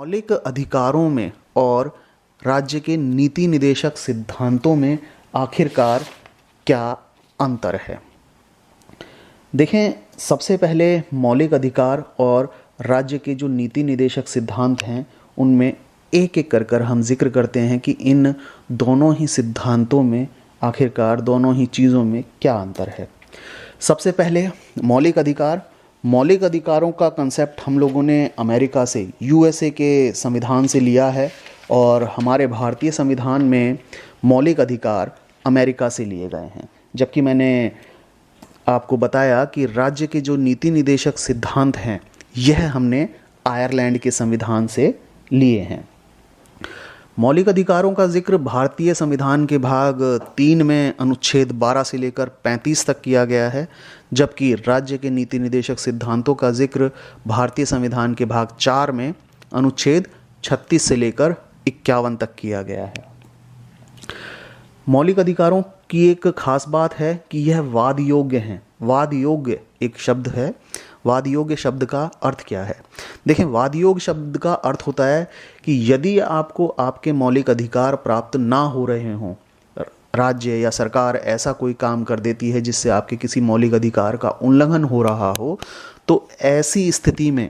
मौलिक अधिकारों में और राज्य के नीति निदेशक सिद्धांतों में आखिरकार क्या अंतर है। देखें, सबसे पहले मौलिक अधिकार और राज्य के जो नीति निदेशक सिद्धांत हैं उनमें एक एक कर हम जिक्र करते हैं कि इन दोनों ही सिद्धांतों में आखिरकार दोनों ही चीज़ों में क्या अंतर है। सबसे पहले मौलिक अधिकार। मौलिक अधिकारों का कंसेप्ट हम लोगों ने अमेरिका से, यूएसए के संविधान से लिया है और हमारे भारतीय संविधान में मौलिक अधिकार अमेरिका से लिए गए हैं। जबकि मैंने आपको बताया कि राज्य के जो नीति निदेशक सिद्धांत हैं यह हमने आयरलैंड के संविधान से लिए हैं। मौलिक अधिकारों का जिक्र भारतीय संविधान के भाग 3 में अनुच्छेद 12 से लेकर 35 तक किया गया है, जबकि राज्य के नीति निदेशक सिद्धांतों का जिक्र भारतीय संविधान के भाग 4 में अनुच्छेद 36 से लेकर 51 तक किया गया है। मौलिक अधिकारों की एक खास बात है कि यह वाद योग्य हैं। वाद योग्य एक शब्द है। वाद योग्य शब्द का अर्थ क्या है? देखें, वाद योग्य शब्द का अर्थ होता है कि यदि आपको आपके मौलिक अधिकार प्राप्त ना हो रहे हों, राज्य या सरकार ऐसा कोई काम कर देती है जिससे आपके किसी मौलिक अधिकार का उल्लंघन हो रहा हो, तो ऐसी स्थिति में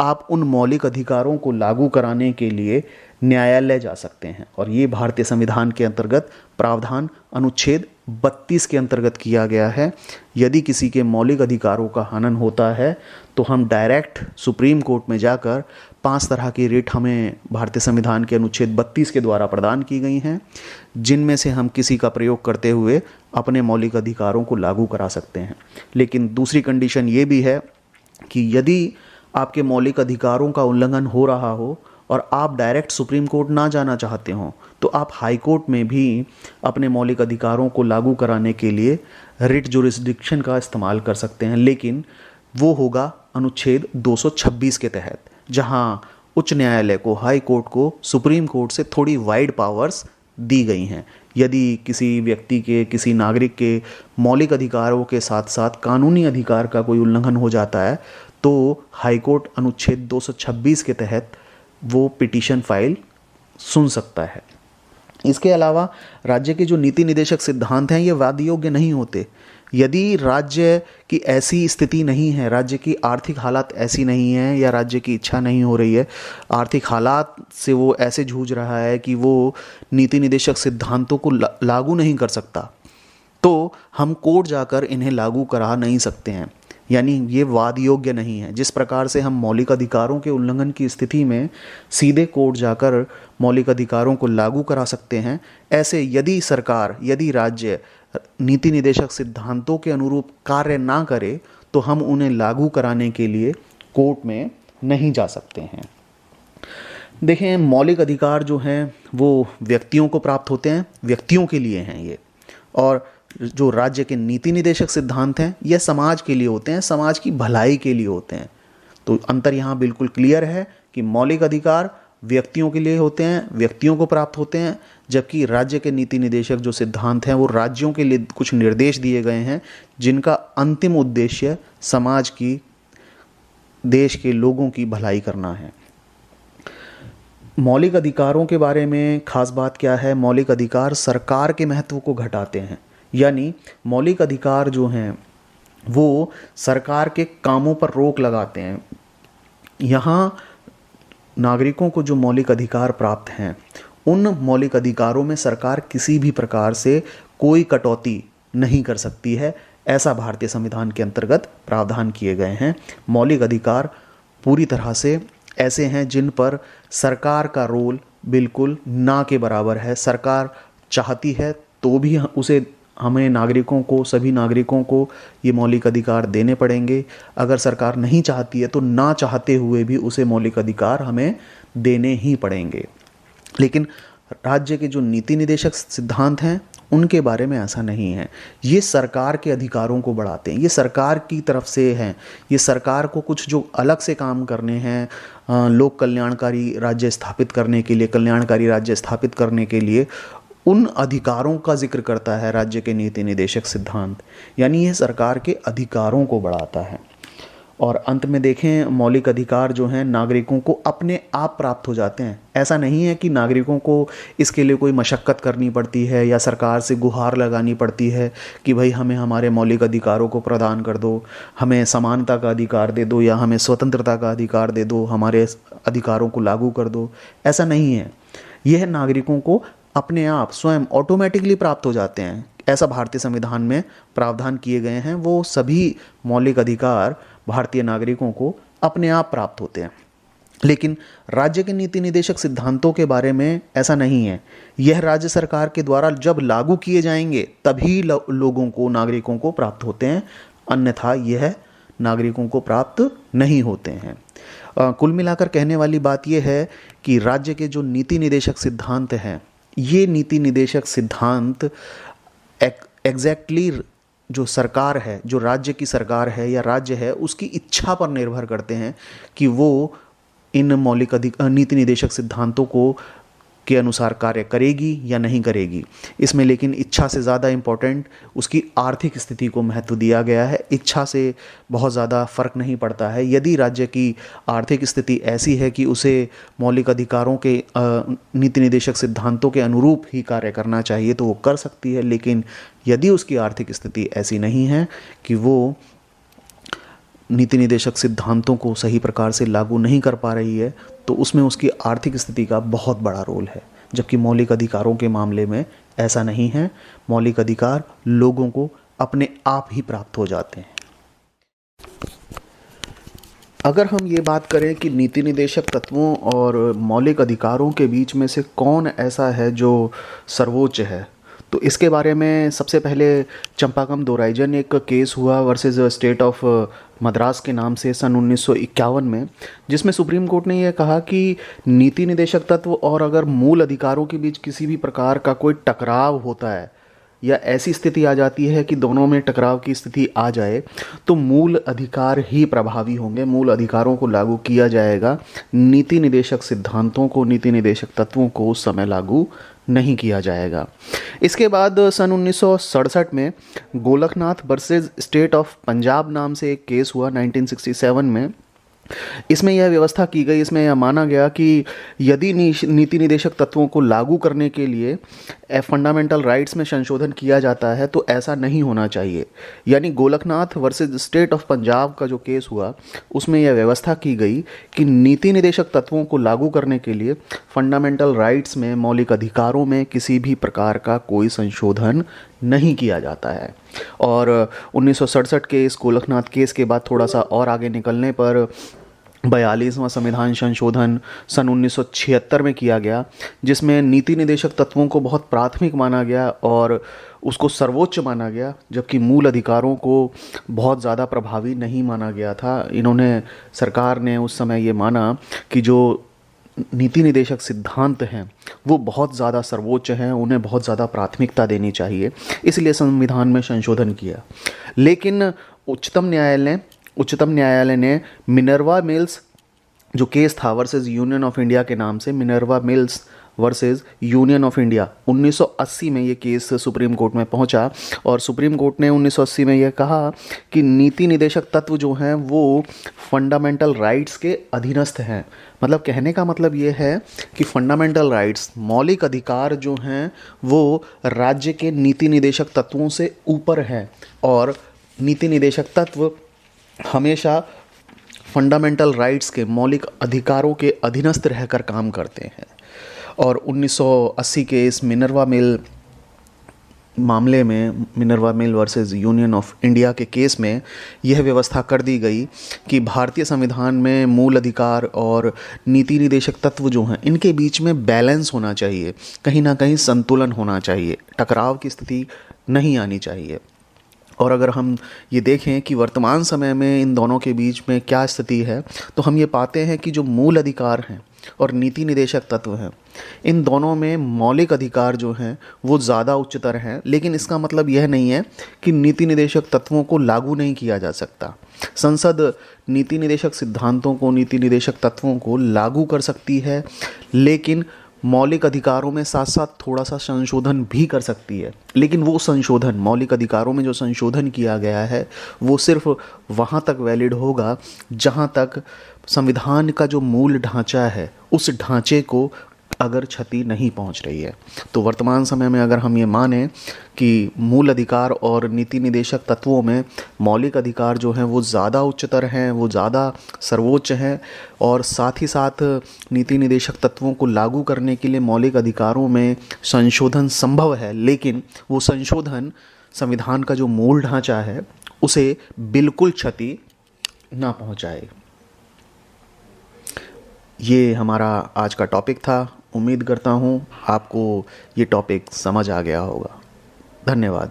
आप उन मौलिक अधिकारों को लागू कराने के लिए न्यायालय जा सकते हैं। और ये भारतीय संविधान के अंतर्गत प्रावधान अनुच्छेद 32 के अंतर्गत किया गया है। यदि किसी के मौलिक अधिकारों का हनन होता है तो हम डायरेक्ट सुप्रीम कोर्ट में जाकर 5 तरह की रिट हमें भारतीय संविधान के अनुच्छेद 32 के द्वारा प्रदान की गई हैं, जिनमें से हम किसी का प्रयोग करते हुए अपने मौलिक अधिकारों को लागू करा सकते हैं। लेकिन दूसरी कंडीशन ये भी है कि यदि आपके मौलिक अधिकारों का उल्लंघन हो रहा हो और आप डायरेक्ट सुप्रीम कोर्ट ना जाना चाहते हो तो आप हाई कोर्ट में भी अपने मौलिक अधिकारों को लागू कराने के लिए रिट जुरिस्डिक्शन का इस्तेमाल कर सकते हैं। लेकिन वो होगा अनुच्छेद 226 के तहत, जहां उच्च न्यायालय को, हाई कोर्ट को सुप्रीम कोर्ट से थोड़ी वाइड पावर्स दी गई हैं। यदि किसी व्यक्ति के, किसी नागरिक के मौलिक अधिकारों के साथ साथ कानूनी अधिकार का कोई उल्लंघन हो जाता है तो हाई कोर्ट अनुच्छेद 226 के तहत वो पिटीशन फाइल सुन सकता है। इसके अलावा राज्य के जो नीति निदेशक सिद्धांत हैं ये वाद योग्य नहीं होते। यदि राज्य की ऐसी स्थिति नहीं है, राज्य की आर्थिक हालात ऐसी नहीं है या राज्य की इच्छा नहीं हो रही है, आर्थिक हालात से वो ऐसे जूझ रहा है कि वो नीति निदेशक सिद्धांतों को लागू नहीं कर सकता, तो हम कोर्ट जाकर इन्हें लागू करा नहीं सकते हैं। यानी ये वाद योग्य नहीं है। जिस प्रकार से हम मौलिक अधिकारों के उल्लंघन की स्थिति में सीधे कोर्ट जाकर मौलिक अधिकारों को लागू करा सकते हैं, ऐसे यदि सरकार, यदि राज्य नीति निदेशक सिद्धांतों के अनुरूप कार्य ना करे तो हम उन्हें लागू कराने के लिए कोर्ट में नहीं जा सकते हैं। देखें, मौलिक अधिकार जो हैं वो व्यक्तियों को प्राप्त होते हैं, व्यक्तियों के लिए हैं ये, और जो राज्य के नीति निदेशक सिद्धांत हैं यह समाज के लिए होते हैं, समाज की भलाई के लिए होते हैं। तो अंतर यहाँ बिल्कुल क्लियर है कि मौलिक अधिकार व्यक्तियों के लिए होते हैं, व्यक्तियों को प्राप्त होते हैं, जबकि राज्य के नीति निदेशक जो सिद्धांत हैं वो राज्यों के लिए कुछ निर्देश दिए गए हैं जिनका अंतिम उद्देश्य समाज की, देश के लोगों की भलाई करना है। मौलिक अधिकारों के बारे में खास बात क्या है? मौलिक अधिकार सरकार के महत्व को घटाते हैं। यानी मौलिक अधिकार जो हैं वो सरकार के कामों पर रोक लगाते हैं। यहाँ नागरिकों को जो मौलिक अधिकार प्राप्त हैं उन मौलिक अधिकारों में सरकार किसी भी प्रकार से कोई कटौती नहीं कर सकती है, ऐसा भारतीय संविधान के अंतर्गत प्रावधान किए गए हैं। मौलिक अधिकार पूरी तरह से ऐसे हैं जिन पर सरकार का रोल बिल्कुल ना के बराबर है। सरकार चाहती है तो भी उसे, हमें नागरिकों को, सभी नागरिकों को ये मौलिक अधिकार देने पड़ेंगे। अगर सरकार नहीं चाहती है तो ना चाहते हुए भी उसे मौलिक अधिकार हमें देने ही पड़ेंगे। लेकिन राज्य के जो नीति निदेशक सिद्धांत हैं उनके बारे में ऐसा नहीं है। ये सरकार के अधिकारों को बढ़ाते हैं, ये सरकार की तरफ से हैं। ये सरकार को कुछ जो अलग से काम करने हैं, लोक कल्याणकारी राज्य स्थापित करने के लिए, कल्याणकारी राज्य स्थापित करने के लिए, उन अधिकारों का जिक्र करता है राज्य के नीति निदेशक सिद्धांत। यानी यह सरकार के अधिकारों को बढ़ाता है। और अंत में देखें, मौलिक अधिकार जो हैं नागरिकों को अपने आप प्राप्त हो जाते हैं। ऐसा नहीं है कि नागरिकों को इसके लिए कोई मशक्क़त करनी पड़ती है या सरकार से गुहार लगानी पड़ती है कि भाई हमें हमारे मौलिक अधिकारों को प्रदान कर दो, हमें समानता का अधिकार दे दो या हमें स्वतंत्रता का अधिकार दे दो, हमारे अधिकारों को लागू कर दो। ऐसा नहीं है, यह नागरिकों को अपने आप स्वयं ऑटोमेटिकली प्राप्त हो जाते हैं। ऐसा भारतीय संविधान में प्रावधान किए गए हैं। वो सभी मौलिक अधिकार भारतीय नागरिकों को अपने आप प्राप्त होते हैं। लेकिन राज्य के नीति निदेशक सिद्धांतों के बारे में ऐसा नहीं है। यह राज्य सरकार के द्वारा जब लागू किए जाएंगे तभी लोगों को, नागरिकों को प्राप्त होते हैं, अन्यथा यह नागरिकों को प्राप्त नहीं होते हैं। कुल मिलाकर कहने वाली बात यह है कि राज्य के जो नीति निदेशक सिद्धांत हैं, ये नीति निदेशक सिद्धांत एग्जैक्टली जो सरकार है, जो राज्य की सरकार है या राज्य है, उसकी इच्छा पर निर्भर करते हैं कि वो इन मौलिक नीति निदेशक सिद्धांतों को के अनुसार कार्य करेगी या नहीं करेगी। इसमें लेकिन इच्छा से ज़्यादा इम्पोर्टेंट उसकी आर्थिक स्थिति को महत्व दिया गया है। इच्छा से बहुत ज़्यादा फर्क नहीं पड़ता है। यदि राज्य की आर्थिक स्थिति ऐसी है कि उसे मौलिक अधिकारों के नीति निदेशक सिद्धांतों के अनुरूप ही कार्य करना चाहिए तो वो कर सकती है। लेकिन यदि उसकी आर्थिक स्थिति ऐसी नहीं है कि वो नीति निदेशक सिद्धांतों को सही प्रकार से लागू नहीं कर पा रही है, तो उसमें उसकी आर्थिक स्थिति का बहुत बड़ा रोल है। जबकि मौलिक अधिकारों के मामले में ऐसा नहीं है। मौलिक अधिकार लोगों को अपने आप ही प्राप्त हो जाते हैं। अगर हम ये बात करें कि नीति निदेशक तत्वों और मौलिक अधिकारों के बीच में से कौन ऐसा है जो सर्वोच्च है, तो इसके बारे में सबसे पहले चंपाकम दोराइजन एक केस हुआ वर्सेस स्टेट ऑफ मद्रास के नाम से सन 1951 में, जिसमें सुप्रीम कोर्ट ने यह कहा कि नीति निदेशक तत्व और अगर मूल अधिकारों के बीच किसी भी प्रकार का कोई टकराव होता है या ऐसी स्थिति आ जाती है कि दोनों में टकराव की स्थिति आ जाए, तो मूल अधिकार ही प्रभावी होंगे, मूल अधिकारों को लागू किया जाएगा। नीति निदेशक सिद्धांतों को, नीति निदेशक तत्वों को उस समय लागू नहीं किया जाएगा। इसके बाद सन 1967 में Golaknath versus state of Punjab नाम से एक केस हुआ 1967 में। इसमें यह व्यवस्था की गई, इसमें यह माना गया कि यदि नीति निदेशक तत्वों को लागू करने के लिए फंडामेंटल राइट्स में संशोधन किया जाता है तो ऐसा नहीं होना चाहिए। यानी Golaknath versus state of Punjab का जो केस हुआ उसमें यह व्यवस्था की गई कि नीति निदेशक तत्वों को लागू करने के लिए फंडामेंटल राइट्स में, मौलिक अधिकारों में किसी भी प्रकार का कोई संशोधन नहीं किया जाता है। और 1967 के इस गोलकनाथ केस के बाद थोड़ा सा और आगे निकलने पर 42वां संविधान संशोधन सन 1976 में किया गया, जिसमें नीति निदेशक तत्वों को बहुत प्राथमिक माना गया और उसको सर्वोच्च माना गया, जबकि मूल अधिकारों को बहुत ज़्यादा प्रभावी नहीं माना गया था। सरकार ने उस समय ये माना कि जो नीति निदेशक सिद्धांत हैं वो बहुत ज़्यादा सर्वोच्च हैं, उन्हें बहुत ज़्यादा प्राथमिकता देनी चाहिए, इसलिए संविधान में संशोधन किया। लेकिन उच्चतम न्यायालय ने मिनर्वा मिल्स जो केस था वर्सेस यूनियन ऑफ इंडिया के नाम से, Minerva mills versus union of India, 1980 में ये केस सुप्रीम कोर्ट में पहुंचा और सुप्रीम कोर्ट ने 1980 में यह कहा कि नीति निदेशक तत्व जो हैं वो फंडामेंटल राइट्स के अधीनस्थ हैं। मतलब कहने का मतलब ये है कि फंडामेंटल राइट्स, मौलिक अधिकार जो हैं वो राज्य के नीति निदेशक तत्वों से ऊपर हैं और नीति निदेशक तत्व हमेशा फंडामेंटल राइट्स के, मौलिक अधिकारों के अधीनस्थ रहकर काम करते हैं। और 1980 के इस मिनर्वा मिल मामले में, Minerva mill versus union of India के केस में यह व्यवस्था कर दी गई कि भारतीय संविधान में मूल अधिकार और नीति निदेशक तत्व जो हैं इनके बीच में बैलेंस होना चाहिए, कहीं ना कहीं संतुलन होना चाहिए, टकराव की स्थिति नहीं आनी चाहिए। और अगर हम ये देखें कि वर्तमान समय में इन दोनों के बीच में क्या स्थिति है, तो हम ये पाते हैं कि जो मूल अधिकार हैं और नीति निदेशक तत्व हैं, इन दोनों में मौलिक अधिकार जो हैं वो ज़्यादा उच्चतर हैं। लेकिन इसका मतलब यह नहीं है कि नीति निदेशक तत्वों को लागू नहीं किया जा सकता। संसद नीति निदेशक सिद्धांतों को, नीति निदेशक तत्वों को लागू कर सकती है, लेकिन मौलिक अधिकारों में साथ साथ थोड़ा सा संशोधन भी कर सकती है, लेकिन वो संशोधन, मौलिक अधिकारों में जो संशोधन किया गया है वो सिर्फ वहाँ तक वैलिड होगा जहाँ तक संविधान का जो मूल ढांचा है उस ढांचे को अगर क्षति नहीं पहुंच रही है। तो वर्तमान समय में अगर हम ये माने कि मूल अधिकार और नीति निदेशक तत्वों में मौलिक अधिकार जो हैं वो ज़्यादा उच्चतर हैं, वो ज़्यादा सर्वोच्च हैं, और साथ ही साथ नीति निदेशक तत्वों को लागू करने के लिए मौलिक अधिकारों में संशोधन संभव है, लेकिन वो संशोधन संविधान का जो मूल ढांचा है उसे बिल्कुल क्षति ना पहुंचाए। ये हमारा आज का टॉपिक था। उम्मीद करता हूँ आपको ये टॉपिक समझ आ गया होगा। धन्यवाद।